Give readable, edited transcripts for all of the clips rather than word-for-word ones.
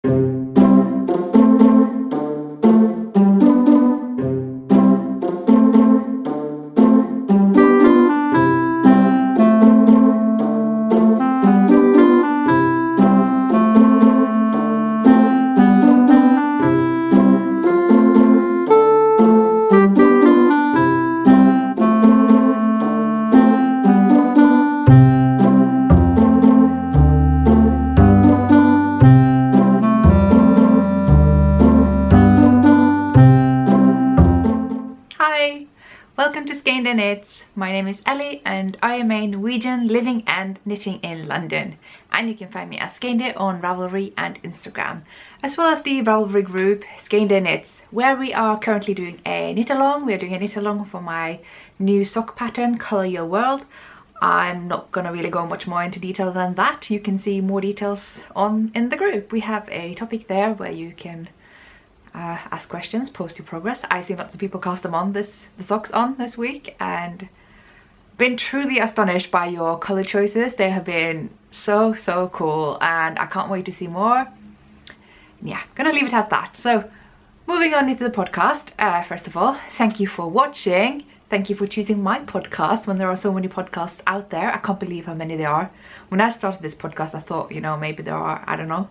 Hi! Welcome to Skeindeer Knits. My name is Ellie and I am a Norwegian living and knitting in London. And you can find me as Skeindeer on Ravelry and Instagram, as well as the Ravelry group Skeindeer Knits, where we are currently doing a knit-along. We are doing a knit-along for my new sock pattern, Color Your World. I'm not gonna really go much more into detail than that. You can see more details in the group. We have a topic there where you can ask questions, post your progress. I've seen lots of people cast them on the socks on this week and been truly astonished by your color choices. They have been so cool and I can't wait to see more. Yeah, gonna leave it at that. So moving on into the podcast, first of all, thank you for watching. Thank you for choosing my podcast when there are so many podcasts out there. I can't believe how many there are. When I started this podcast I thought, you know, maybe there are, I don't know,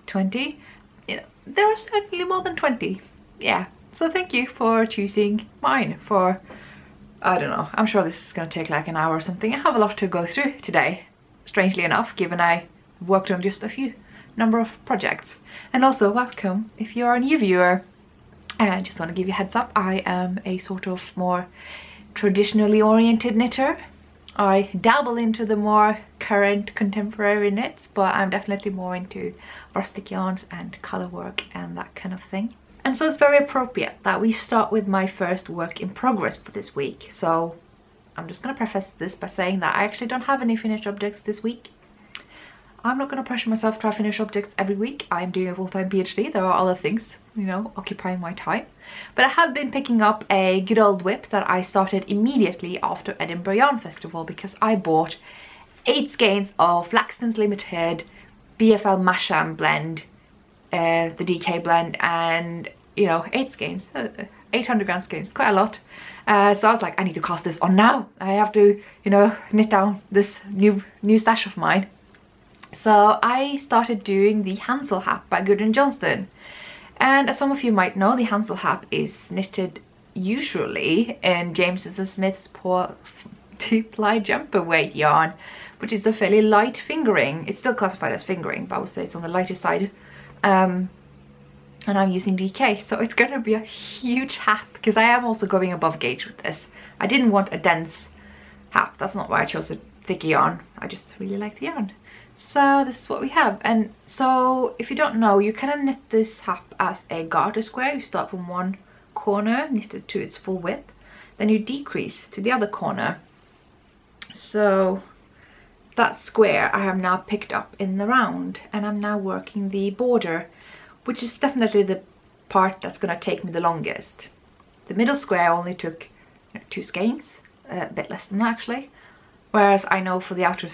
20. You know, there are certainly more than 20. Yeah, so thank you for choosing mine for, I don't know, I'm sure this is going to take like an hour or something. I have a lot to go through today, strangely enough, given I worked on just a few number of projects. And also welcome if you're a new viewer. I just want to give you a heads up, I am a sort of more traditionally oriented knitter. I dabble into the more current contemporary knits, but I'm definitely more into rustic yarns and colour work and that kind of thing. And so it's very appropriate that we start with my first work in progress for this week. So I'm just going to preface this by saying that I actually don't have any finished objects this week. I'm not going to pressure myself to try finish objects every week. I'm doing a full-time PhD. There are other things, you know, occupying my time. But I have been picking up a good old whip that I started immediately after Edinburgh Yarn Festival because I bought 8 skeins of Flaxton's Limited BFL Masham blend, the DK blend, and, you know, 8 skeins, 800 gram skeins, quite a lot. So I was like, I need to cast this on now. I have to, you know, knit down this new stash of mine. So I started doing the Hansel hat by Gudrun Johnston. And as some of you might know, the Hansel hat is knitted usually in James & Smith's 2-ply jumper weight yarn, which is a fairly light fingering. It's still classified as fingering, but I would say it's on the lighter side. And I'm using DK, so it's gonna be a huge hat because I am also going above gauge with this. I didn't want a dense hat. That's not why I chose a thicker yarn. I just really like the yarn. So this is what we have. And so if you don't know, you can knit this hat as a garter square. You start from one corner, knit it to its full width, then you decrease to the other corner. So that square I have now picked up in the round, and I'm now working the border, which is definitely the part that's going to take me the longest. The middle square only took 2 skeins, a bit less than that actually, whereas I know for the outer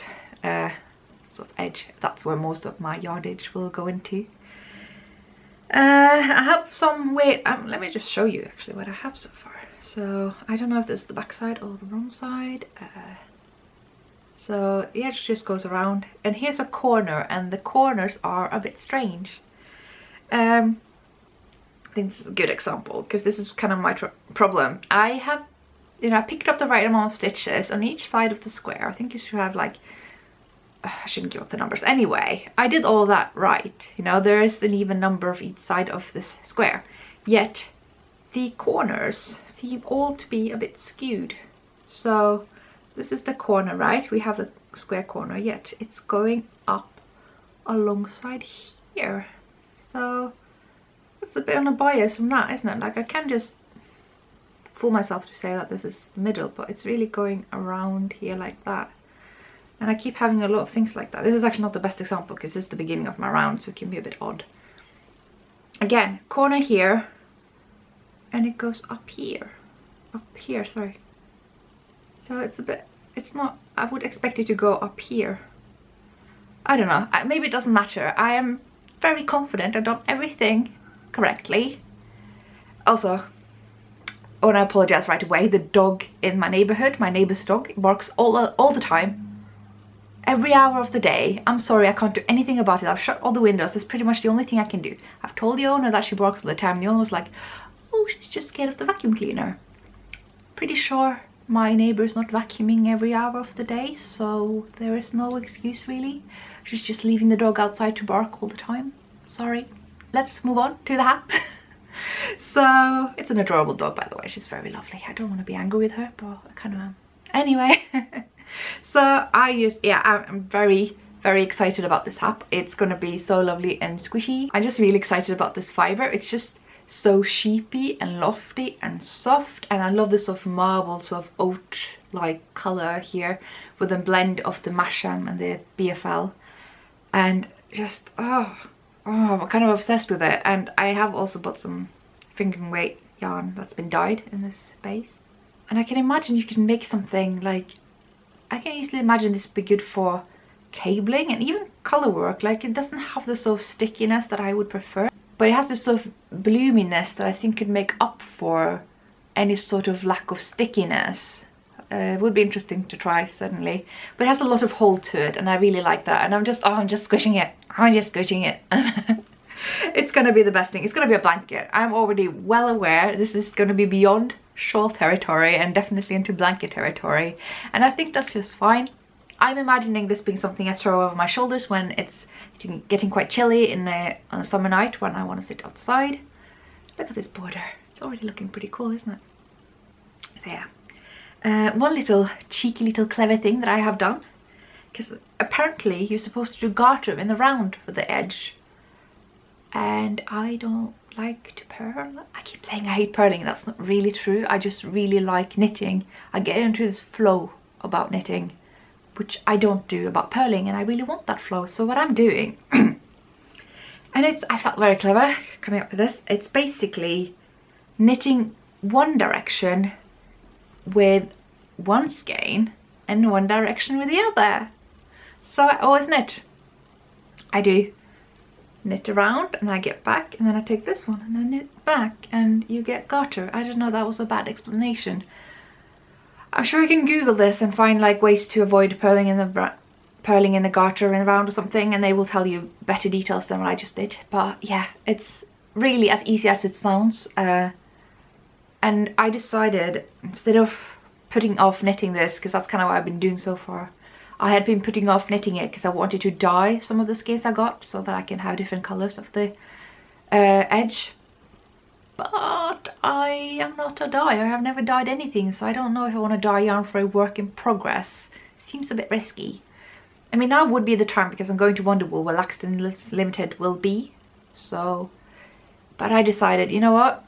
sort of edge, that's where most of my yardage will go into. I have some weight. Let me just show you actually what I have so far. So I don't know if this is the back side or the wrong side. So the edge just goes around, and here's a corner, and the corners are a bit strange. I think this is a good example because this is kind of my problem. I have, you know, I picked up the right amount of stitches on each side of the square. I think you should have like, I shouldn't give up the numbers. Anyway, I did all that right. You know, there is an even number of each side of this square. Yet the corners seem all to be a bit skewed. So this is the corner, right? We have the square corner, yet it's going up alongside here. So it's a bit on a bias from that, isn't it? Like, I can just fool myself to say that this is the middle, but it's really going around here like that. And I keep having a lot of things like that. This is actually not the best example because this is the beginning of my round, so it can be a bit odd. Again, corner here, and it goes up here, sorry. So it's a bit, it's not, I would expect it to go up here. I don't know, maybe it doesn't matter. I am very confident I've done everything correctly. Also, I want to apologize right away. The dog in my neighborhood, my neighbor's dog, barks all the time. Every hour of the day. I'm sorry, I can't do anything about it. I've shut all the windows. That's pretty much the only thing I can do. I've told the owner that she barks all the time. The owner was like, oh, she's just scared of the vacuum cleaner. Pretty sure my neighbor's not vacuuming every hour of the day, so there is no excuse really. She's just leaving the dog outside to bark all the time. Sorry. Let's move on to the hat. So, it's an adorable dog, by the way. She's very lovely. I don't want to be angry with her, but I kind of am. Anyway. So I'm very excited about this hat. It's gonna be so lovely and squishy. I'm just really excited about this fiber. It's just so sheepy and lofty and soft, and I love the sort of marble sort of oat like color here with a blend of the masham and the BFL, and just I'm kind of obsessed with it. And I have also bought some fingering weight yarn that's been dyed in this base, and I can imagine you can make something like, I can easily imagine this would be good for cabling and even color work. Like, it doesn't have the sort of stickiness that I would prefer, but it has this sort of bloominess that I think could make up for any sort of lack of stickiness. It would be interesting to try, certainly. But it has a lot of hold to it, and I really like that. And I'm just squishing it. I'm just squishing it. It's gonna be the best thing. It's gonna be a blanket. I'm already well aware this is gonna be beyond shawl territory and definitely into blanket territory, and I think that's just fine. I'm imagining this being something I throw over my shoulders when it's getting quite chilly on a summer night when I want to sit outside. Look at this border. It's already looking pretty cool, isn't it? So yeah. One little cheeky little clever thing that I have done, because apparently you're supposed to do garter in the round with the edge, and I don't like to purl. I keep saying I hate purling. That's not really true. I just really like knitting. I get into this flow about knitting, which I don't do about purling, and I really want that flow. So what I'm doing, and I felt very clever coming up with this. It's basically knitting one direction with one skein and one direction with the other. So I always knit. I do knit around and I get back, and then I take this one and I knit back and you get garter. I don't know, that was a bad explanation. I'm sure you can Google this and find like ways to avoid purling in the garter in the round or something, and they will tell you better details than what I just did. But yeah, it's really as easy as it sounds. And I decided, instead of putting off knitting this, because that's kind of what I've been doing so far, I had been putting off knitting it because I wanted to dye some of the skeins I got so that I can have different colors of the edge. But I am not a dyer. I have never dyed anything, so I don't know if I want to dye yarn for a work in progress. Seems a bit risky. I mean, now would be the time because I'm going to Wonderwool where Laxton Limited will be. So, but I decided, you know what?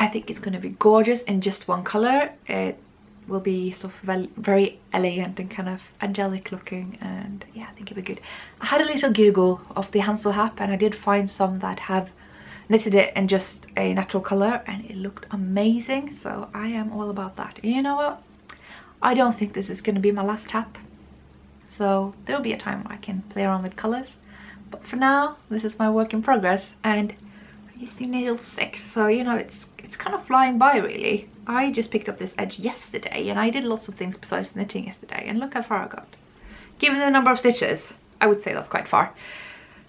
I think it's going to be gorgeous in just one color. It will be sort of very elegant and kind of angelic looking, and yeah, I think it'll be good. I had a little Google of the Hansel hat, and I did find some that have knitted it in just a natural color, and it looked amazing. So I am all about that. And you know what? I don't think this is going to be my last hat. So there'll be a time where I can play around with colors, but for now this is my work in progress, and I'm using needle 6, so you know, it's kind of flying by really. I just picked up this edge yesterday, and I did lots of things besides knitting yesterday, and look how far I got. Given the number of stitches, I would say that's quite far.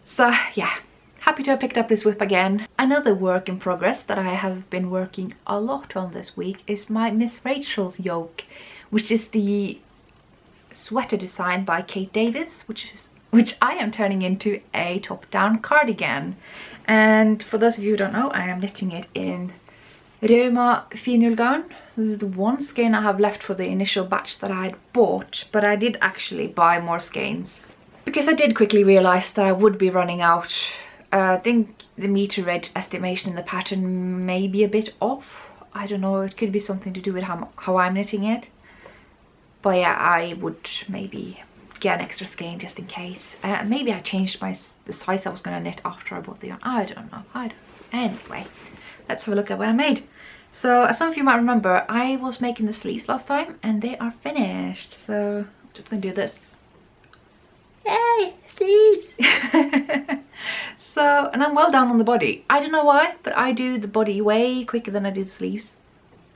So yeah, happy to have picked up this whip again. Another work in progress that I have been working a lot on this week is my Miss Rachel's yoke, which is the sweater design by Kate Davis, which I am turning into a top-down cardigan. And for those of you who don't know, I am knitting it in Reuma Finul garn. This is the one skein I have left for the initial batch that I had bought, but I did actually buy more skeins because I did quickly realize that I would be running out. I think the meter edge estimation in the pattern may be a bit off. I don't know, it could be something to do with how I'm knitting it. But yeah, I would maybe get an extra skein just in case. Maybe I changed the size I was going to knit after I bought the yarn. I don't know. Anyway, let's have a look at what I made. So as some of you might remember, I was making the sleeves last time and they are finished. So I'm just going to do this. Yay, sleeves! So, and I'm well down on the body. I don't know why, but I do the body way quicker than I do the sleeves,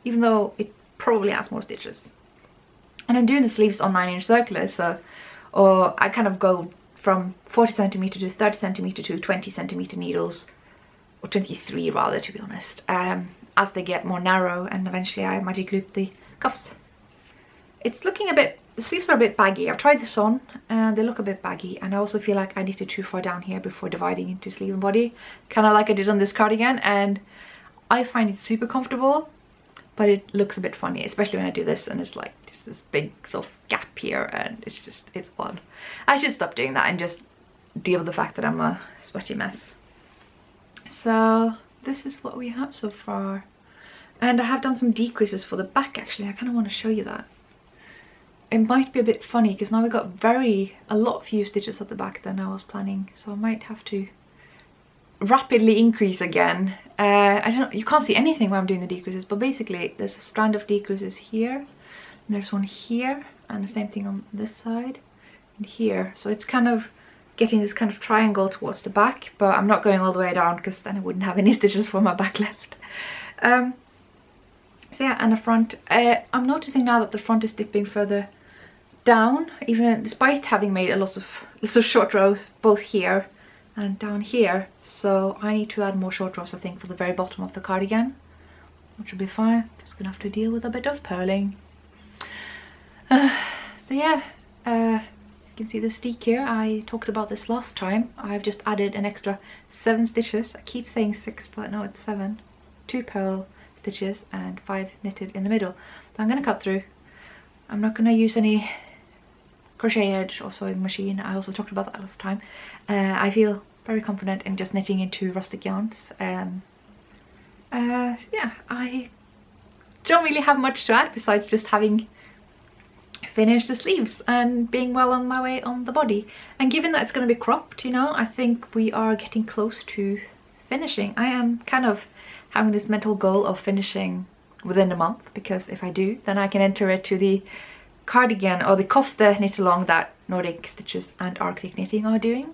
even though it probably has more stitches. And I'm doing the sleeves on 9-inch circulars, so, or I kind of go from 40 centimeter to 30 centimeter to 20 centimeter needles, or 23 rather, to be honest, as they get more narrow, and eventually I magic loop the cuffs. It's looking a bit, the sleeves are a bit baggy. I've tried this on and they look a bit baggy, and I also feel like I knitted too far down here before dividing into sleeve and body, kind of like I did on this cardigan, and I find it super comfortable, but it looks a bit funny, especially when I do this and it's like just this big sort of gap here, and it's just, it's odd. I should stop doing that and just deal with the fact that I'm a sweaty mess. So this is what we have so far, and I have done some decreases for the back. Actually, I kind of want to show you that. It might be a bit funny because now we got a lot fewer stitches at the back than I was planning, so I might have to rapidly increase again. I don't know, you can't see anything when I'm doing the decreases, but basically there's a strand of decreases here, and there's one here, and the same thing on this side and here. So it's kind of getting this kind of triangle towards the back, but I'm not going all the way down because then I wouldn't have any stitches for my back left. So yeah, and the front, I'm noticing now that the front is dipping further down, even despite having made a lot of short rows both here and down here. So I need to add more short rows, I think, for the very bottom of the cardigan, which will be fine. Just gonna have to deal with a bit of purling. So yeah, you can see the steek here. I talked about this last time. I've just added an extra 7 stitches. I keep saying 6, but no, it's 7. 2 purl stitches and 5 knitted in the middle. So I'm gonna cut through. I'm not gonna use any crochet edge or sewing machine. I also talked about that last time. I feel very confident in just knitting into rustic yarns. Yeah, I don't really have much to add besides just having finished the sleeves and being well on my way on the body. And given that it's going to be cropped, you know, I think we are getting close to finishing. I am kind of having this mental goal of finishing within a month, because if I do, then I can enter it to the cardigan or the Kofte knit along that Nordic Stitches and Arctic Knitting are doing.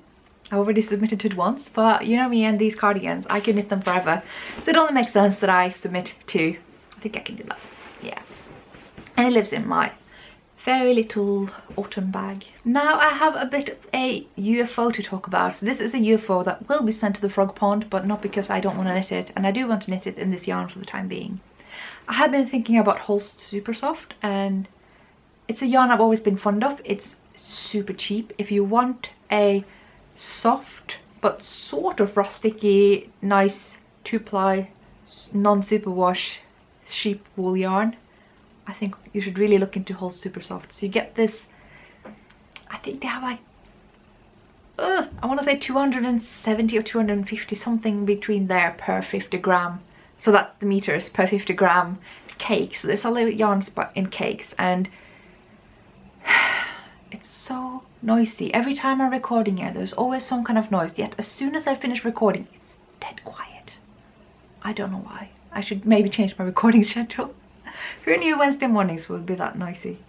I already submitted to it once, but you know me and these cardigans, I can knit them forever. So it only makes sense that I submit to, I think I can do that, yeah. And it lives in my very little autumn bag. Now I have a bit of a UFO to talk about. So this is a UFO that will be sent to the frog pond, but not because I don't want to knit it, and I do want to knit it in this yarn for the time being. I have been thinking about Holst Supersoft, and it's a yarn I've always been fond of. It's super cheap. If you want a soft but sort of rusticy, nice 2-ply, non-superwash sheep wool yarn, I think you should really look into Holst Supersoft. So you get this, I think they have like, I want to say 270 or 250, something between there per 50 gram. So that's the meters per 50 gram cake. So there's a lot of yarns in cakes, and it's so noisy. Every time I'm recording here, there's always some kind of noise. Yet as soon as I finish recording, it's dead quiet. I don't know why. I should maybe change my recording schedule. Who knew Wednesday mornings would be that noisy?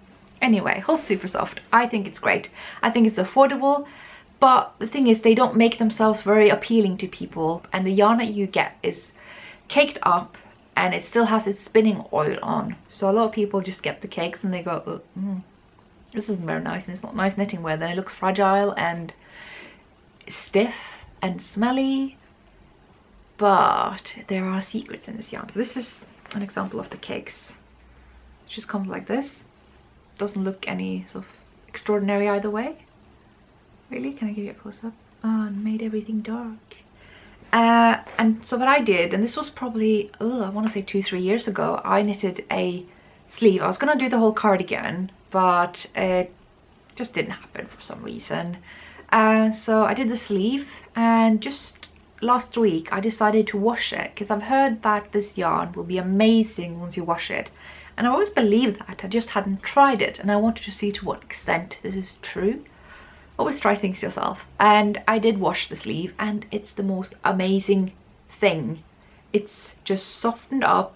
Anyway, Holst Supersoft. I think it's great. I think it's affordable, but the thing is, they don't make themselves very appealing to people, and the yarn that you get is caked up and it still has its spinning oil on. So a lot of people just get the cakes and they go, this isn't very nice, and it's not nice knitting wear. Then it looks fragile and stiff and smelly. But there are secrets in this yarn. So this is an example of the cakes. It just comes like this. Doesn't look any sort of extraordinary either way. Really? Can I give you a close-up? Oh, and made everything dark. And so what I did, and this was probably, I want to say 2-3 years ago, I knitted a sleeve. I was going to do the whole cardigan, but it just didn't happen for some reason. So I did the sleeve, and just last week I decided to wash it, because I've heard that this yarn will be amazing once you wash it. And I always believed that, I just hadn't tried it, and I wanted to see to what extent this is true. Always try things yourself. And I did wash the sleeve, and it's the most amazing thing. It's just softened up.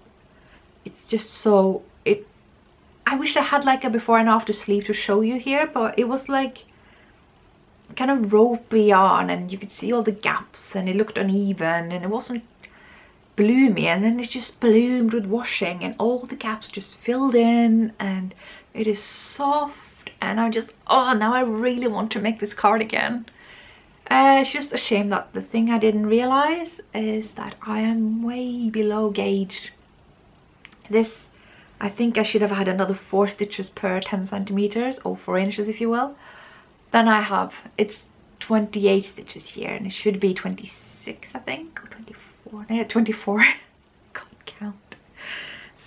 It's just so, I wish I had like a before and after sleeve to show you here, but it was like, kind of ropey yarn, and you could see all the gaps, and it looked uneven, and it wasn't bloomy, and then it just bloomed with washing, and all the gaps just filled in, and it is soft, and I'm just, oh, now I really want to make this cardigan. It's just a shame that the thing I didn't realize is that I am way below gauge. This, I think I should have had another 4 stitches per 10 centimeters, or 4 inches if you will, than I have. It's 28 stitches here, and it should be 26, I think, or 24. Yeah, 24. Can't count.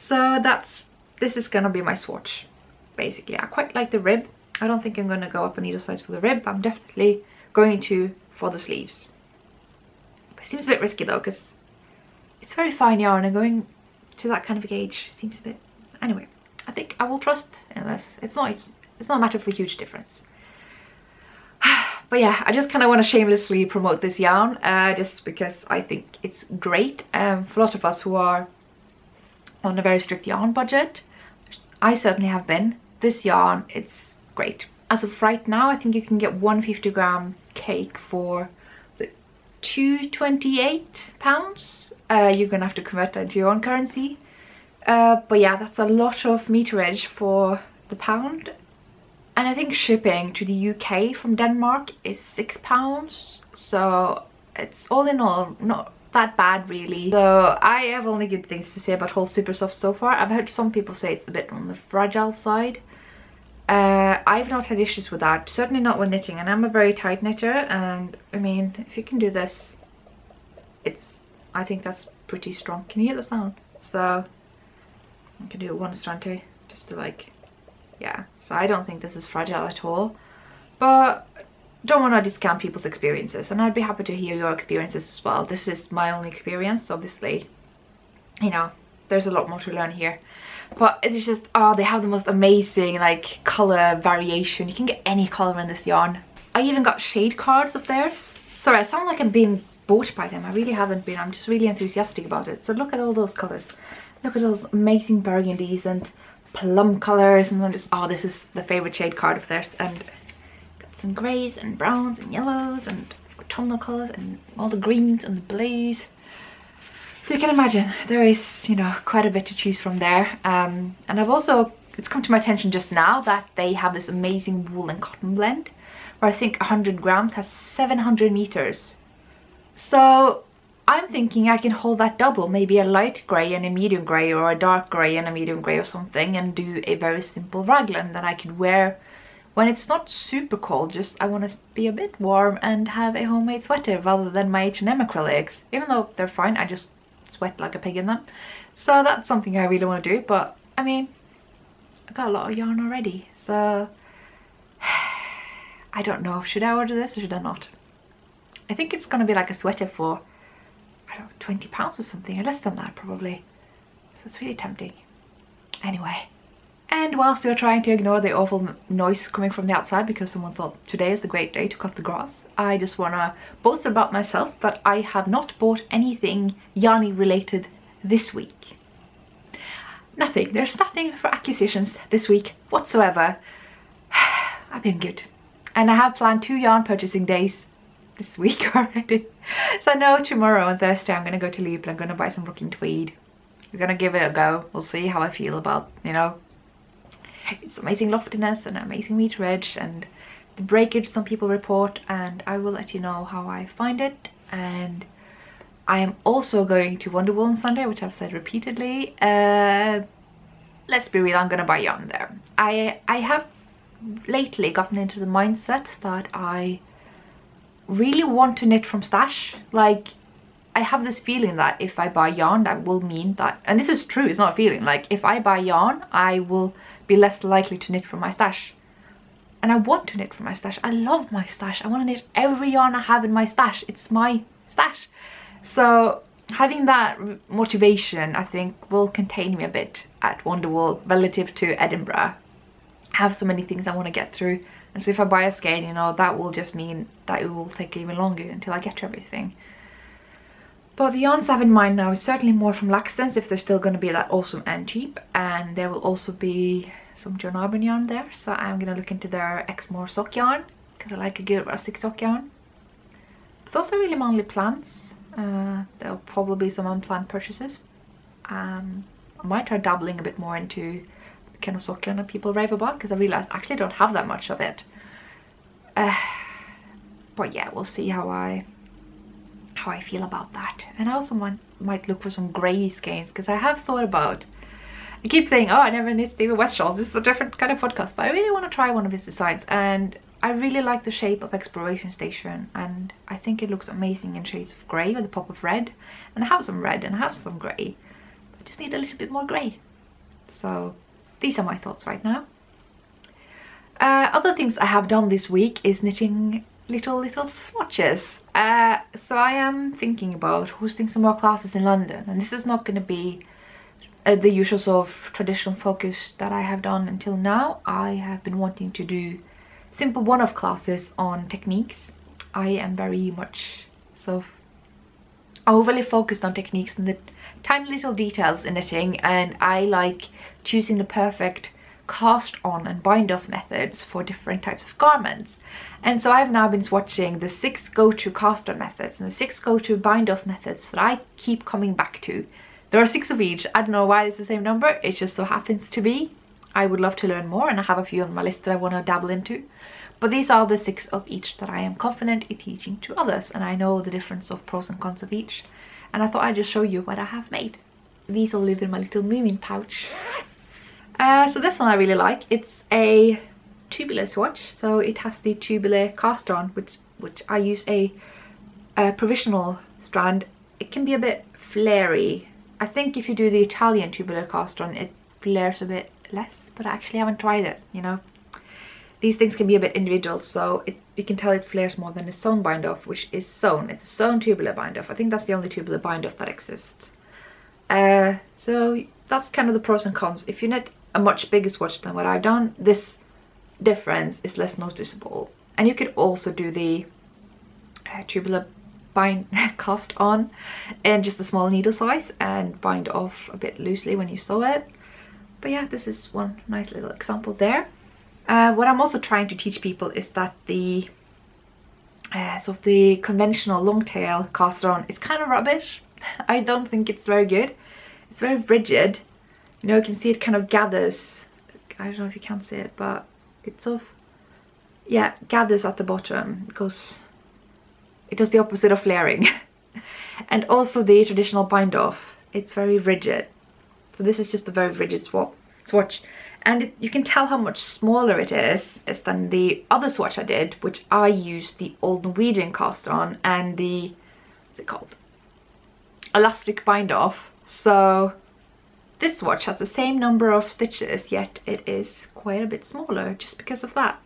So this is gonna be my swatch, basically. I quite like the rib. I don't think I'm gonna go up on either size for the rib. I'm definitely going to for the sleeves. It seems a bit risky though, because it's very fine yarn, and going to that kind of a gauge seems a bit, anyway, I think I will trust in this. It's not a matter of a huge difference. But yeah, I just kind of want to shamelessly promote this yarn, just because I think it's great for a lot of us who are on a very strict yarn budget. I certainly have been. This yarn, it's great. As of right now, I think you can get 150-gram cake for £228. You're gonna have to convert that into your own currency. But yeah, that's a lot of meterage for the pound. And I think shipping to the UK from Denmark is £6. So it's all in all not that bad really. So I have only good things to say about Holst Supersoft so far. I've heard some people say it's a bit on the fragile side. I've not had issues with that, certainly not when knitting, and I'm a very tight knitter, and I mean, if you can do this, I think that's pretty strong. Can you hear the sound? So I can do it one strand too, just to like, yeah. So I don't think this is fragile at all, but don't want to discount people's experiences, and I'd be happy to hear your experiences as well. This is my only experience, obviously, you know, there's a lot more to learn here. But it's just, oh, they have the most amazing like color variation. You can get any color in this yarn. I even got shade cards of theirs. Sorry, I sound like I'm being bought by them. I really haven't been. I'm just really enthusiastic about it. So look at all those colors. Look at those amazing burgundies and plum colors, and I'm just, oh, this is the favorite shade card of theirs. And got some grays and browns and yellows and autumnal colors and all the greens and the blues. So you can imagine there is, you know, quite a bit to choose from there. And I've also, it's come to my attention just now that they have this amazing wool and cotton blend, where I think 100 grams has 700 meters. So I'm thinking I can hold that double, maybe a light grey and a medium grey, or a dark grey and a medium grey or something, and do a very simple raglan that I could wear when it's not super cold. Just I want to be a bit warm and have a homemade sweater rather than my H&M acrylics. Even though they're fine, I just sweat like a pig in them. So that's something I really want to do. But I mean, I got a lot of yarn already, so I don't know, should I order this or should I not? I think it's gonna be like a sweater for, I don't know, £20 or something, or less than that probably. So it's really tempting. Anyway, and whilst we're trying to ignore the awful noise coming from the outside because someone thought today is a great day to cut the grass, I just want to boast about myself that I have not bought anything yarny related this week. Nothing. There's nothing for acquisitions this week whatsoever. I've been good. And I have planned 2 yarn purchasing days this week already. So I know tomorrow and Thursday I'm going to go to Loop and I'm going to buy some Brooklyn tweed. We're going to give it a go. We'll see how I feel about, you know, it's amazing loftiness and amazing meterage and the breakage some people report, and I will let you know how I find it. And I am also going to Wonderwool on Sunday, which I've said repeatedly. Let's be real, I'm gonna buy yarn there. I have lately gotten into the mindset that I really want to knit from stash. Like, I have this feeling that if I buy yarn, that will mean that, and this is true, it's not a feeling, like if I buy yarn I will be less likely to knit from my stash. And I want to knit from my stash. I love my stash. I want to knit every yarn I have in my stash. It's my stash. So having that motivation, I think, will contain me a bit at Wonderwool relative to Edinburgh. I have so many things I want to get through, and so if I buy a skein, you know, that will just mean that it will take even longer until I get to everything. But the yarns I have in mind now is certainly more from Cast-ons, if they're still going to be that awesome and cheap, and there will also be some John Arbon yarn there, so I'm going to look into their Exmoor sock yarn. because I like a good rustic sock yarn. But those are really mainly plants. There'll probably be some unplanned purchases. I might try dabbling a bit more into the kind of sock yarn that people rave about, because I realized I actually don't have that much of it. But yeah, we'll see how I feel about that. And I also might look for some grey skeins, because I have thought about, I keep saying, oh, I never knit Stephen West shawls, this is a different kind of podcast, but I really want to try one of his designs, and I really like the shape of Exploration Station, and I think it looks amazing in shades of grey with a pop of red. And I have some red and I have some grey, I just need a little bit more grey. So these are my thoughts right now. Other things I have done this week is knitting little swatches. So I am thinking about hosting some more classes in London, and this is not going to be the usual sort of traditional focus that I have done until now. I have been wanting to do simple one-off classes on techniques. I am very much sort of overly focused on techniques and the tiny little details in knitting, and I like choosing the perfect cast on and bind off methods for different types of garments. And so I've now been swatching the 6 go-to cast on methods and the 6 go-to bind off methods that I keep coming back to. There are 6 of each. I don't know why it's the same number, it just so happens to be. I would love to learn more, and I have a few on my list that I want to dabble into. But these are the 6 of each that I am confident in teaching to others, and I know the difference of pros and cons of each. And I thought I'd just show you what I have made. These all live in my little moving pouch. So this one I really like. It's a tubular swatch, so it has the tubular cast on, which I use a provisional strand. It can be a bit flary. I think if you do the Italian tubular cast on, it flares a bit less, but I actually haven't tried it, you know. These things can be a bit individual, so you can tell it flares more than a sewn bind off, which is sewn. It's a sewn tubular bind off. I think that's the only tubular bind off that exists. So that's kind of the pros and cons. If you knit a much bigger swatch than what I've done, this difference is less noticeable. And you could also do the tubular bind cast on in just a small needle size and bind off a bit loosely when you sew it. But yeah, this is one nice little example there. What I'm also trying to teach people is that the sort of the conventional long tail cast on is kind of rubbish. I don't think it's very good. It's very rigid. You know, you can see it kind of gathers. I don't know if you can see it, but it sort of, yeah, gathers at the bottom. It does the opposite of flaring. And also the traditional bind off, it's very rigid. So this is just a very rigid swatch. And you can tell how much smaller it is than the other swatch I did, which I used the old Norwegian cast on and the, what's it called? Elastic bind off. So this swatch has the same number of stitches, yet it is quite a bit smaller just because of that.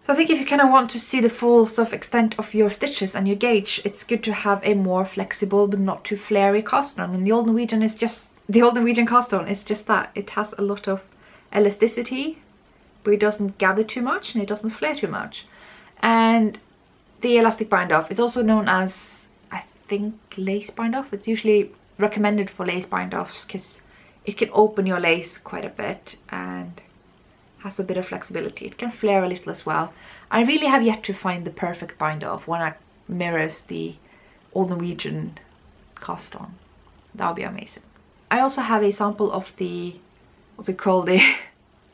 So I think if you kind of want to see the full sort of extent of your stitches and your gauge, it's good to have a more flexible but not too flary cast on. And the old Norwegian cast on is just that. It has a lot of elasticity, but it doesn't gather too much and it doesn't flare too much. And the elastic bind off is also known as, I think, lace bind off. It's usually recommended for lace bind offs because it can open your lace quite a bit and has a bit of flexibility. It can flare a little as well. I really have yet to find the perfect bind off one that mirrors the old Norwegian cast on. That would be amazing. I also have a sample of the, what's it called, the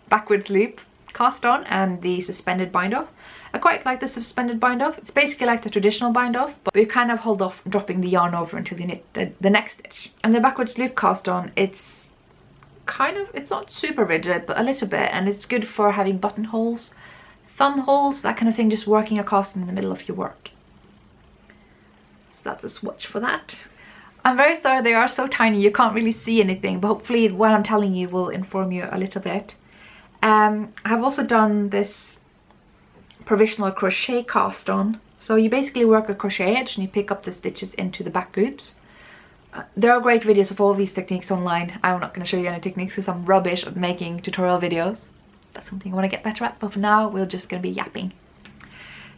backwards loop cast on and the suspended bind off. I quite like the suspended bind off. It's basically like the traditional bind off, but you kind of hold off dropping the yarn over until you knit the next stitch. And the backwards loop cast on, it's kind of, it's not super rigid, but a little bit, and it's good for having buttonholes, thumb holes, that kind of thing, just working a cast on in the middle of your work. So that's a swatch for that. I'm very sorry they are so tiny you can't really see anything, but hopefully what I'm telling you will inform you a little bit. I have also done this provisional crochet cast on. So you basically work a crochet edge and you pick up the stitches into the back loops. There are great videos of all these techniques online. I'm not going to show you any techniques because I'm rubbish at making tutorial videos. That's something I want to get better at, but for now we're just going to be yapping.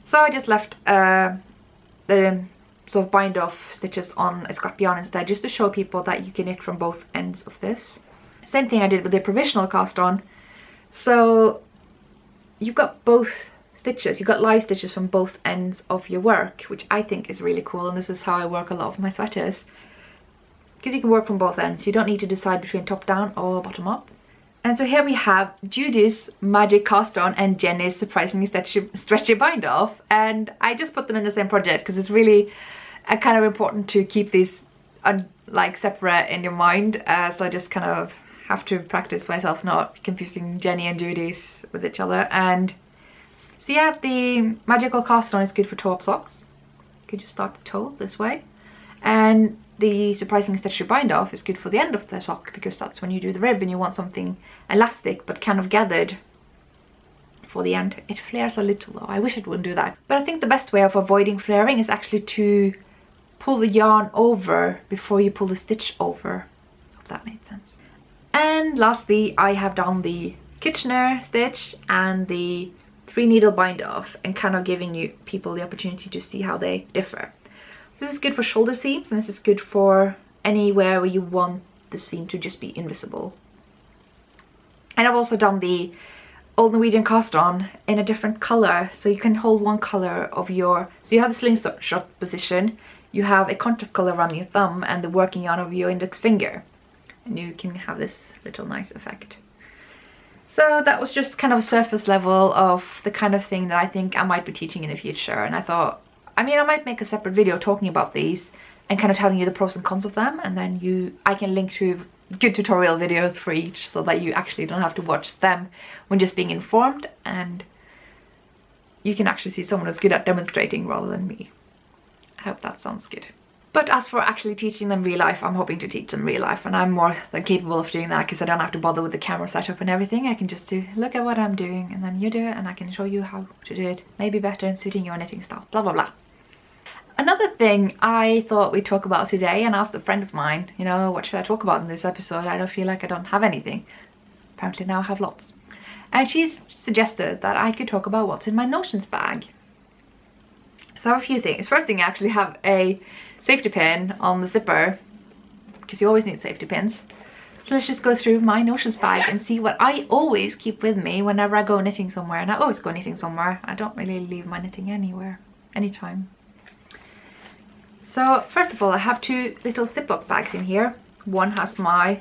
So I just left the sort of bind off stitches on a scrap yarn instead, just to show people that you can knit from both ends of this. Same thing I did with the provisional cast on. So you've got both stitches. You got live stitches from both ends of your work, which I think is really cool, and this is how I work a lot of my sweaters, because you can work from both ends. You don't need to decide between top down or bottom up. And so here we have Judy's magic cast on and Jenny's surprisingly stretchy bind off, and I just put them in the same project because it's really kind of important to keep these like separate in your mind. So I just kind of have to practice myself not confusing Jenny and Judy's with each other. And so yeah, the magical cast on is good for toe-up socks. You can just start the toe this way, and the surprisingly stretchy bind off is good for the end of the sock, because that's when you do the rib and you want something elastic but kind of gathered for the end. It flares a little though, I wish it wouldn't do that. But I think the best way of avoiding flaring is actually to pull the yarn over before you pull the stitch over. Hope that made sense. And lastly, I have done the Kitchener stitch and the 3 needle bind off, and kind of giving you people the opportunity to see how they differ. This is good for shoulder seams, and this is good for anywhere where you want the seam to just be invisible. And I've also done the Old Norwegian cast on in a different color, so you can hold one color of your, so you have the slingshot position, you have a contrast color around your thumb and the working yarn of your index finger, and you can have this little nice effect. So that was just kind of a surface level of the kind of thing that I think I might be teaching in the future, and I thought, I mean, I might make a separate video talking about these and kind of telling you the pros and cons of them, and then I can link to good tutorial videos for each, so that you actually don't have to watch them when just being informed, and you can actually see someone who's good at demonstrating rather than me. I hope that sounds good. But as for actually teaching them real life, I'm hoping to teach them real life, and I'm more than capable of doing that, because I don't have to bother with the camera setup and everything. I can just look at what I'm doing, and then you do it, and I can show you how to do it, maybe better in suiting your knitting style, blah blah blah. Another thing I thought we'd talk about today, and asked a friend of mine, you know, what should I talk about in this episode? I don't feel like I don't have anything. Apparently now I have lots. And she's suggested that I could talk about what's in my notions bag. So I have a few things. First thing, I actually have a safety pin on the zipper, because you always need safety pins. So let's just go through my notions bag and see what I always keep with me whenever I go knitting somewhere. And I always go knitting somewhere. I don't really leave my knitting anywhere, anytime. So first of all, I have 2 little Ziploc bags in here. One has my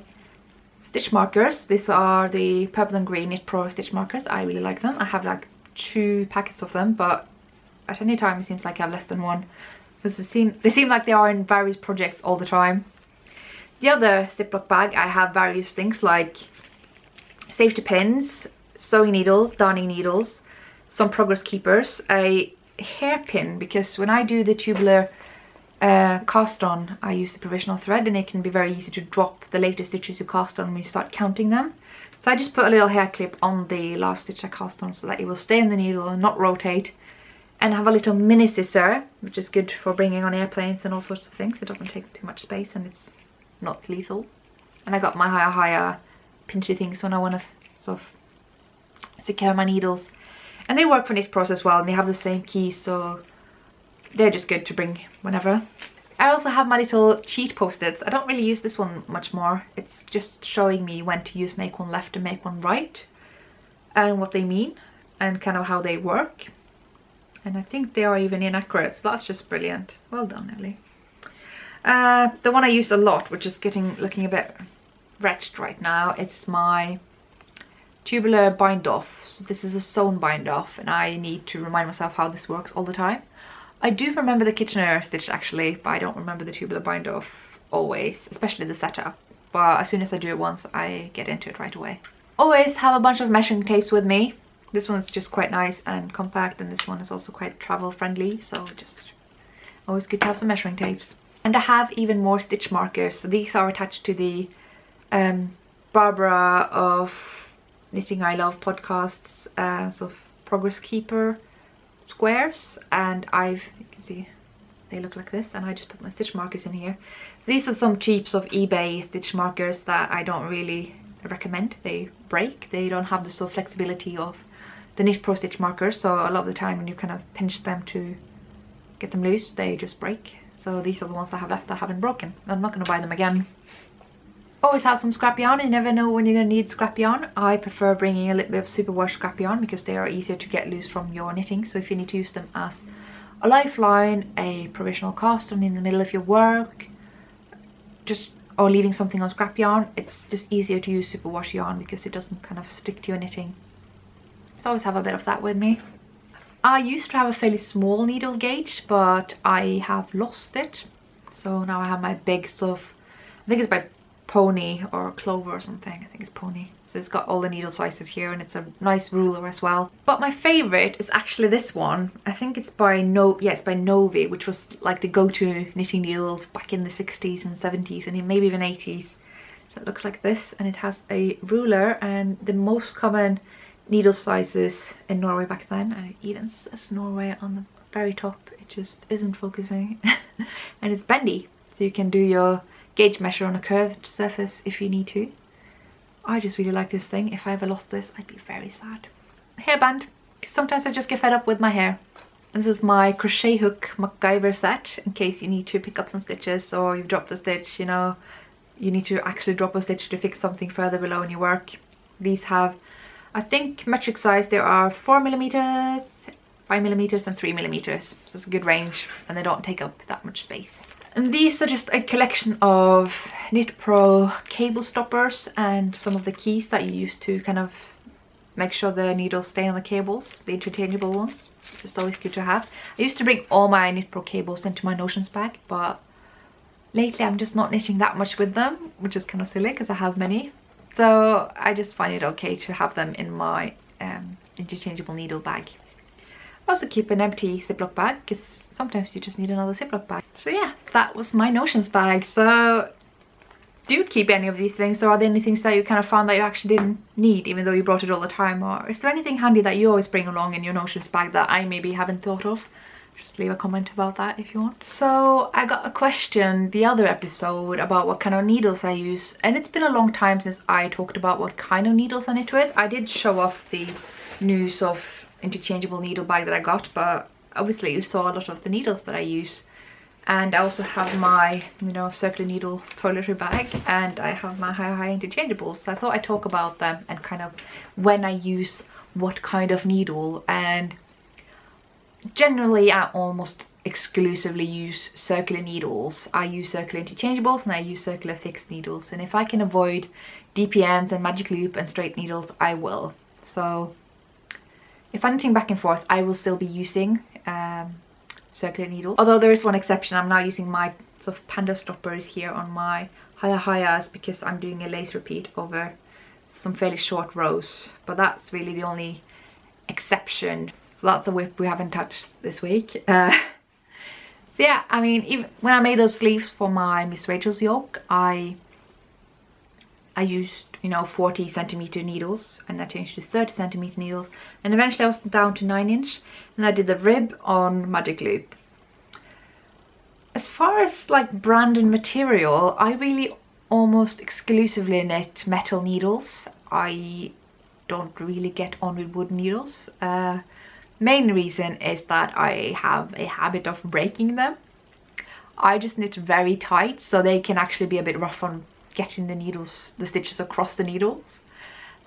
stitch markers. These are the purple and green Knit Pro stitch markers. I really like them. I have like 2 packets of them, but at any time it seems like I have less than one. So they seem like they are in various projects all the time. The other Ziploc bag, I have various things like safety pins, sewing needles, darning needles, some progress keepers, a hairpin, because when I do the tubular cast on, I use the provisional thread, and it can be very easy to drop the latest stitches you cast on when you start counting them. So I just put a little hair clip on the last stitch I cast on, so that it will stay in the needle and not rotate. And I have a little mini scissor, which is good for bringing on airplanes and all sorts of things. It doesn't take too much space, and it's not lethal. And I got my higher pinchy things when I want to sort of secure my needles. And they work for Knit Pros as well, and they have the same keys, so they're just good to bring whenever. I also have my little cheat post-its. I don't really use this one much more. It's just showing me when to use make one left and make one right, and what they mean and kind of how they work. And I think they are even inaccurate, so that's just brilliant. Well done, Ellie. The one I use a lot, which is looking a bit wretched right now, it's my tubular bind off. So this is a sewn bind off, and I need to remind myself how this works all the time. I do remember the Kitchener stitch actually, but I don't remember the tubular bind off always, especially the setup. But as soon as I do it once, I get into it right away. Always have a bunch of measuring tapes with me. This one's just quite nice and compact, and this one is also quite travel friendly, so just always good to have some measuring tapes. And I have even more stitch markers. So these are attached to the Barbara of Knitting I Love podcasts, sort of progress keeper squares, and you can see they look like this, and I just put my stitch markers in here. These are some cheaps of eBay stitch markers that I don't really recommend. They break. They don't have the sort of flexibility of the Knit Pro stitch markers, so a lot of the time when you kind of pinch them to get them loose, they just break. So these are the ones I have left that haven't broken. I'm not going to buy them again. always have some scrap yarn. You never know when you're going to need scrap yarn. I prefer bringing a little bit of superwash scrap yarn because they are easier to get loose from your knitting. So if you need to use them as a lifeline, a provisional cast-on in the middle of your work, or leaving something on scrap yarn, it's just easier to use superwash yarn because it doesn't kind of stick to your knitting. So I always have a bit of that with me. I used to have a fairly small needle gauge, but I have lost it. So now I have my big stuff. I think it's by Pony or Clover or something. I think it's Pony. So it's got all the needle sizes here, and it's a nice ruler as well. But my favorite is actually this one. I think it's by it's by Novi, which was like the go-to knitting needles back in the 60s and 70s and maybe even 80s. So it looks like this, and it has a ruler and the most common needle sizes in Norway back then, and it even says Norway on the very top. It just isn't focusing. And it's bendy, so you can do your gauge measure on a curved surface if you need to. I just really like this thing. If I ever lost this, I'd be very sad. Hairband, because sometimes I just get fed up with my hair. And this is my crochet hook MacGyver set, in case you need to pick up some stitches, or you've dropped a stitch, you know, you need to actually drop a stitch to fix something further below in your work. These have, I think, metric size, there are 4mm, 5mm and 3mm. So it's a good range, and they don't take up that much space. And these are just a collection of Knit Pro cable stoppers and some of the keys that you use to kind of make sure the needles stay on the cables, the interchangeable ones. Just always good to have. I used to bring all my Knit Pro cables into my notions bag, but lately I'm just not knitting that much with them, which is kind of silly because I have many. So I just find it okay to have them in my interchangeable needle bag. I also keep an empty Ziploc bag because sometimes you just need another Ziploc bag. So yeah, that was my notions bag. So do you keep any of these things, or are there any things that you kind of found that you actually didn't need even though you brought it all the time? Or is there anything handy that you always bring along in your notions bag that I maybe haven't thought of? Just leave a comment about that if you want. So I got a question the other episode about what kind of needles I use, and it's been a long time since I talked about what kind of needles I knit with. I did show off the news of interchangeable needle bag that I got, but obviously you saw a lot of the needles that I use. And I also have my, you know, circular needle toiletry bag, and I have my high interchangeables. So I thought I'd talk about them and kind of when I use what kind of needle. And generally I almost exclusively use circular needles. I use circular interchangeables and I use circular fixed needles, and if I can avoid DPNs and magic loop and straight needles, I will. So if I'm knitting back and forth, I will still be using circular needles. Although there is one exception. I'm now using my sort of panda stoppers here on my hayas because I'm doing a lace repeat over some fairly short rows. But that's really the only exception. So that's a whip we haven't touched this week. So yeah, I mean, even when I made those sleeves for my Miss Rachel's yoke, I used, you know, 40cm needles, and I changed to 30cm needles, and eventually I was down to 9-inch, and I did the rib on magic loop. As far as like brand and material, I really almost exclusively knit metal needles. I don't really get on with wooden needles. Main reason is that I have a habit of breaking them. I just knit very tight, so they can actually be a bit rough on getting the stitches across the needles.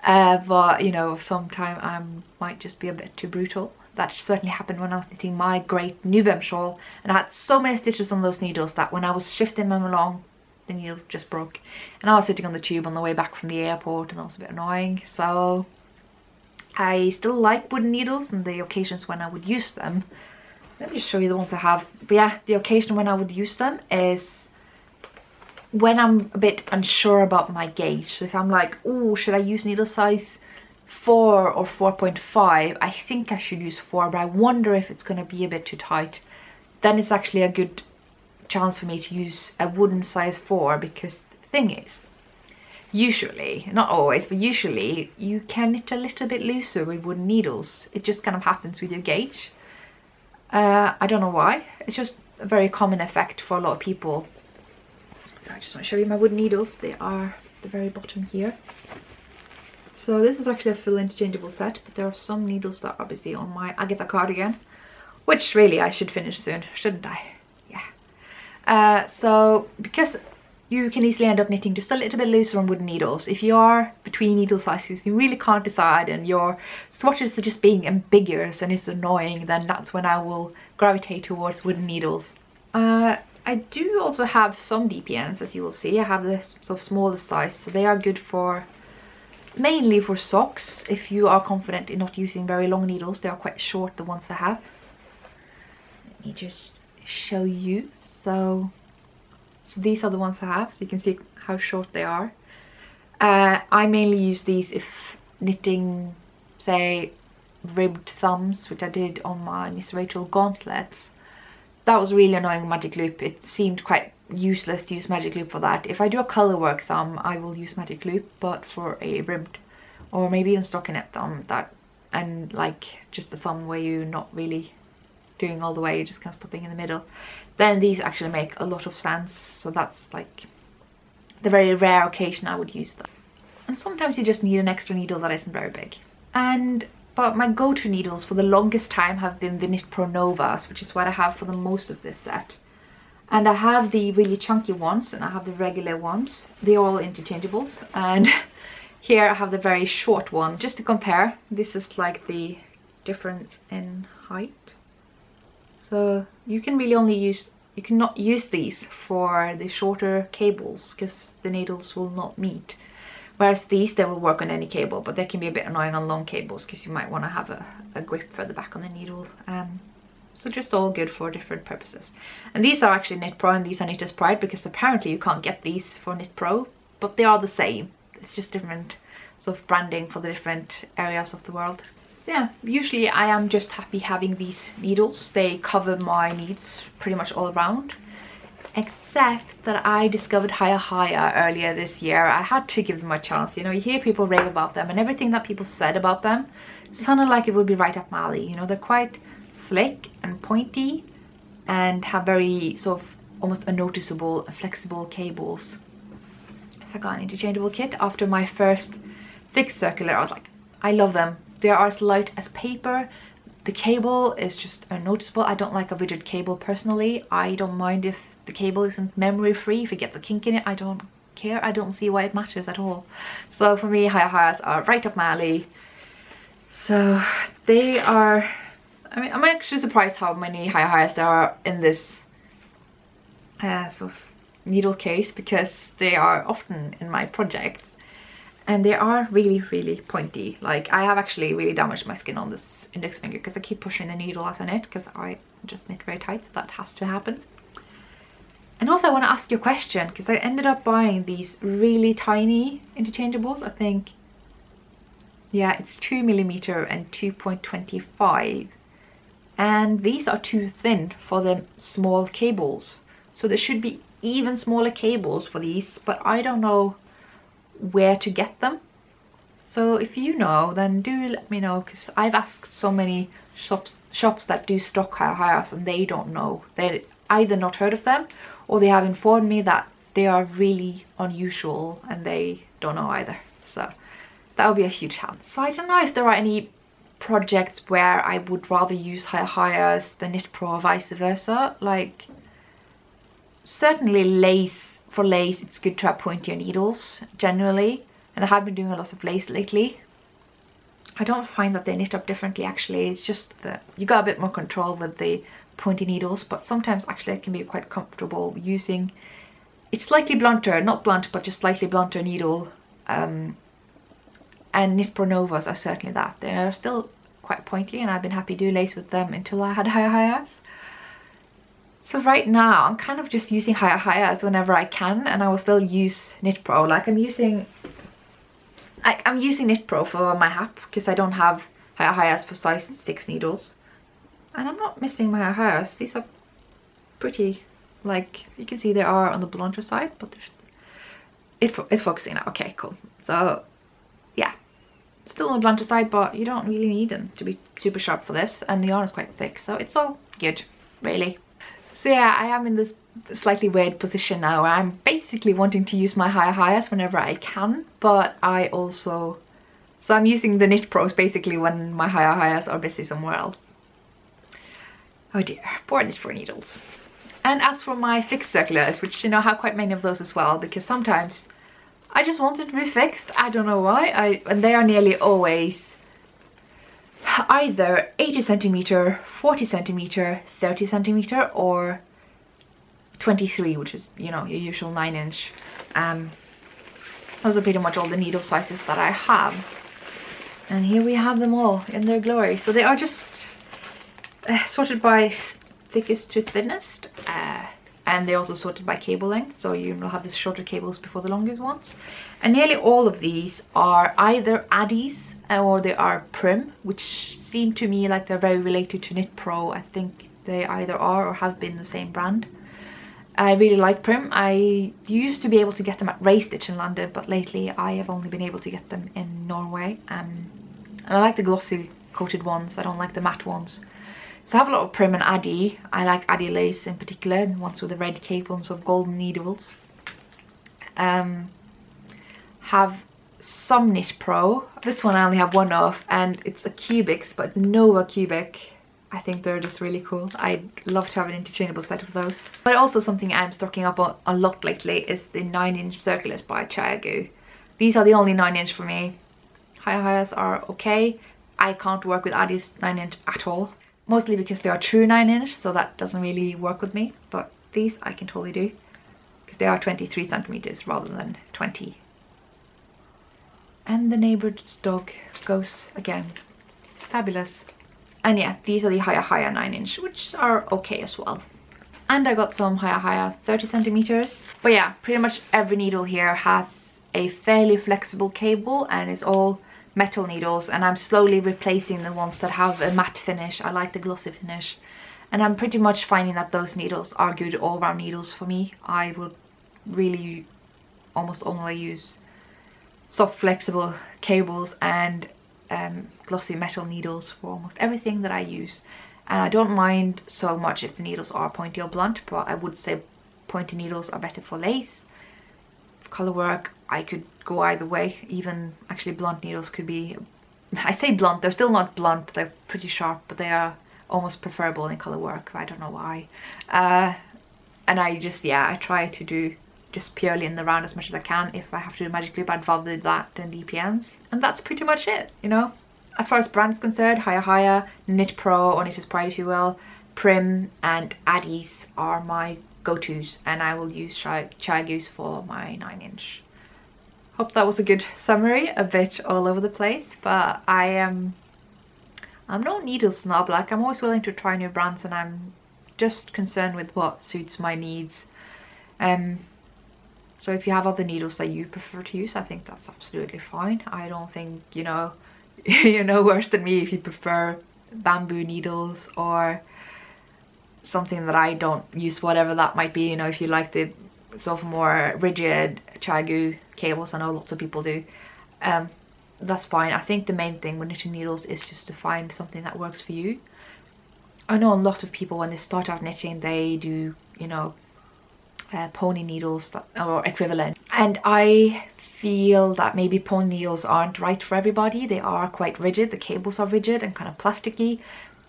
But you know, sometimes I might just be a bit too brutal. That certainly happened when I was knitting my great Nuvem shawl, and I had so many stitches on those needles that when I was shifting them along, the needle just broke. And I was sitting on the tube on the way back from the airport, and that was a bit annoying. So I still like wooden needles and the occasions when I would use them. Let me just show you the ones I have. But yeah, the occasion when I would use them is when I'm a bit unsure about my gauge. So if I'm like, oh, should I use needle size 4 or 4.5? I think I should use 4, but I wonder if it's going to be a bit too tight. Then it's actually a good chance for me to use a wooden size 4, because the thing is, usually, not always, but usually you can knit a little bit looser with wooden needles. It just kind of happens with your gauge. I don't know why. It's just a very common effect for a lot of people. So I just want to show you my wooden needles. They are at the very bottom here. So this is actually a full interchangeable set, but there are some needles that are busy on my Agatha cardigan, which really I should finish soon, shouldn't I? Yeah. So because you can easily end up knitting just a little bit looser on wooden needles. If you are between needle sizes, you really can't decide and your swatches are just being ambiguous and it's annoying, then that's when I will gravitate towards wooden needles. I do also have some DPNs, as you will see. I have this sort of smaller size, so they are good for mainly for socks. If you are confident in not using very long needles, they are quite short, the ones I have. Let me just show you. So these are the ones I have, so you can see how short they are. I mainly use these if knitting, say, ribbed thumbs, which I did on my Miss Rachel gauntlets. That was really annoying with magic loop. It seemed quite useless to use magic loop for that. If I do a color work thumb, I will use magic loop, but for a ribbed or maybe even stockinette thumb, and like just the thumb where you're not really doing all the way, you're just kind of stopping in the middle, then these actually make a lot of sense. So that's like the very rare occasion I would use them. And sometimes you just need an extra needle that isn't very big. But my go-to needles for the longest time have been the Knit Pro Novas, which is what I have for the most of this set. And I have the really chunky ones and I have the regular ones. They're all interchangeables. And here I have the very short ones. Just to compare, this is like the difference in height. So you can really only use, you cannot use these for the shorter cables because the needles will not meet. Whereas these, they will work on any cable, but they can be a bit annoying on long cables because you might want to have a grip further back on the needle. So just all good for different purposes. And these are actually Knit Pro and these are Knitter's Pride, because apparently you can't get these for Knit Pro, but they are the same. It's just different sort of branding for the different areas of the world. So yeah, usually I am just happy having these needles. They cover my needs pretty much all around. Except that I discovered Haya earlier this year. I had to give them a chance. You know, you hear people rave about them and everything that people said about them sounded like it would be right up my alley. You know, they're quite slick and pointy and have very sort of almost unnoticeable and flexible cables. So I got an interchangeable kit. After my first fixed circular, I was like, I love them. They are as light as paper. The cable is just unnoticeable. I don't like a rigid cable personally. I don't mind if the cable isn't memory free. If it gets a kink in it, I don't care. I don't see why it matters at all. So for me, Hayas are right up my alley. So they are, I mean, I'm actually surprised how many Hayas there are in this sort of needle case, because they are often in my projects and they are really, really pointy. Like, I have actually really damaged my skin on this index finger because I keep pushing the needle as I knit, because I just knit very tight. That has to happen. And also I want to ask you a question, because I ended up buying these really tiny interchangeables. I think, yeah, it's 2mm and 2.25. And these are too thin for the small cables. So there should be even smaller cables for these, but I don't know where to get them. So if you know, then do let me know, because I've asked so many shops that do stock Hayas and they don't know. They either not heard of them, or they have informed me that they are really unusual and they don't know either. So that would be a huge help. So I don't know if there are any projects where I would rather use Hayas than Knit Pro or vice versa. Like, certainly lace, for lace it's good to have pointier needles generally, and I have been doing a lot of lace lately. I don't find that they knit up differently actually. It's just that you got a bit more control with the pointy needles, but sometimes actually it can be quite comfortable using, it's slightly blunter, not blunt, but just slightly blunter needle. And Knit Pro Novas are certainly that. They're still quite pointy and I've been happy to do lace with them until I had Hayas. So right now I'm kind of just using Hayas whenever I can, and I will still use Knit Pro. Like I'm using Knit Pro for my hap because I don't have Hayas for size 6 needles. And I'm not missing my Hayas. These are pretty, like, you can see they are on the blunter side, but it's focusing now. Okay, cool. So yeah, still on the blunter side, but you don't really need them to be super sharp for this, and the yarn is quite thick, so it's all good, really. So yeah, I am in this slightly weird position now where I'm basically wanting to use my Hayas whenever I can, but I also, so I'm using the Knit Pros basically when my Hayas are busy somewhere else. Oh dear, poor Knit Pro needles. And as for my fixed circulars, which I have quite many of those as well, because sometimes I just want them to be fixed. I don't know why. And they are nearly always either 80 centimeter, 40 centimeter, 30 centimeter, or 23, which is, your usual 9-inch. Those are pretty much all the needle sizes that I have. And here we have them all in their glory. So they are just sorted by thickest to thinnest, and they're also sorted by cable length, so you will have the shorter cables before the longest ones. And nearly all of these are either Addies or they are Prim, which seem to me like they're very related to Knit Pro. I think they either are or have been the same brand. I really like Prim. I used to be able to get them at Ray Stitch in London, but lately I have only been able to get them in Norway. And I like the glossy coated ones, I don't like the matte ones. So I have a lot of Prim and Addie. I like Addie lace in particular, the ones with the red cables of golden needles. Have some Knit Pro. This one I only have one of, and it's a Cubics, but it's Nova Cubic. I think they're just really cool. I'd love to have an interchangeable set of those. But also something I'm stocking up on a lot lately is the 9-inch circulars by Chiagu. These are the only 9-inch for me. High are okay. I can't work with Addie's 9-inch at all. Mostly because they are true 9-inch, so that doesn't really work with me. But these I can totally do, because they are 23 centimeters rather than 20. And the neighbor's dog goes again. Fabulous. And yeah, these are the higher 9-inch, which are okay as well. And I got some higher 30 centimeters. But yeah, pretty much every needle here has a fairly flexible cable, and it's all metal needles, and I'm slowly replacing the ones that have a matte finish. I like the glossy finish, and I'm pretty much finding that those needles are good all-round needles for me. I would really almost only use soft flexible cables and glossy metal needles for almost everything that I use. And I don't mind so much if the needles are pointy or blunt, but I would say pointy needles are better for lace. For colour work, I could go either way. Even actually blunt needles could be, I say blunt, they're still not blunt, they're pretty sharp, but they are almost preferable in colour work. I don't know why. And I just, yeah, I try to do just purely in the round as much as I can. If I have to do magic loop, I'd rather do that than DPNs. And that's pretty much it, As far as brands concerned, higher, Knit Pro, or Knitter's Pride if you will, Prim and Addie's are my go-tos, and I will use Chiagu's for my 9-inch. Hope that was a good summary, a bit all over the place, but I'm no needle snob. Like, I'm always willing to try new brands, and I'm just concerned with what suits my needs. So if you have other needles that you prefer to use, I think that's absolutely fine. I don't think, you're no worse than me if you prefer bamboo needles or something that I don't use, whatever that might be. If you like the sort of more rigid Chiagu cables, I know lots of people do, that's fine. I think the main thing with knitting needles is just to find something that works for you. I know a lot of people, when they start out knitting, they do, pony needles or equivalent, and I feel that maybe pony needles aren't right for everybody. They are quite rigid, the cables are rigid and kind of plasticky.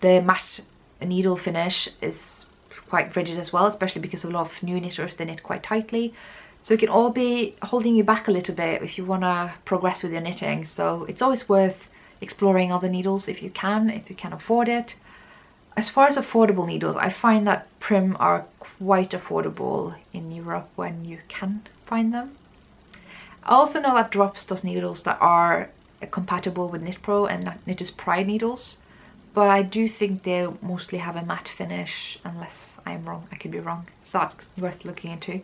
The matte needle finish is quite rigid as well, especially because a lot of new knitters, they knit quite tightly, so it can all be holding you back a little bit if you want to progress with your knitting. So it's always worth exploring other needles if you can afford it. As far as affordable needles, I find that Prim are quite affordable in Europe when you can find them. I also know that Drops does needles that are compatible with Knit Pro and Knitter's Pride needles, but I do think they mostly have a matte finish, unless I am wrong. I could be wrong, so that's worth looking into.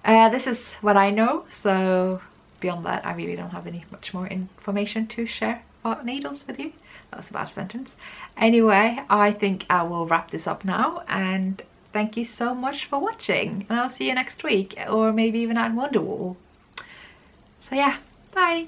This is what I know, so beyond that I really don't have any much more information to share about needles with you. That was a bad sentence. Anyway, I think I will wrap this up now, and thank you so much for watching, and I'll see you next week, or maybe even at Wonderwool. So yeah, bye!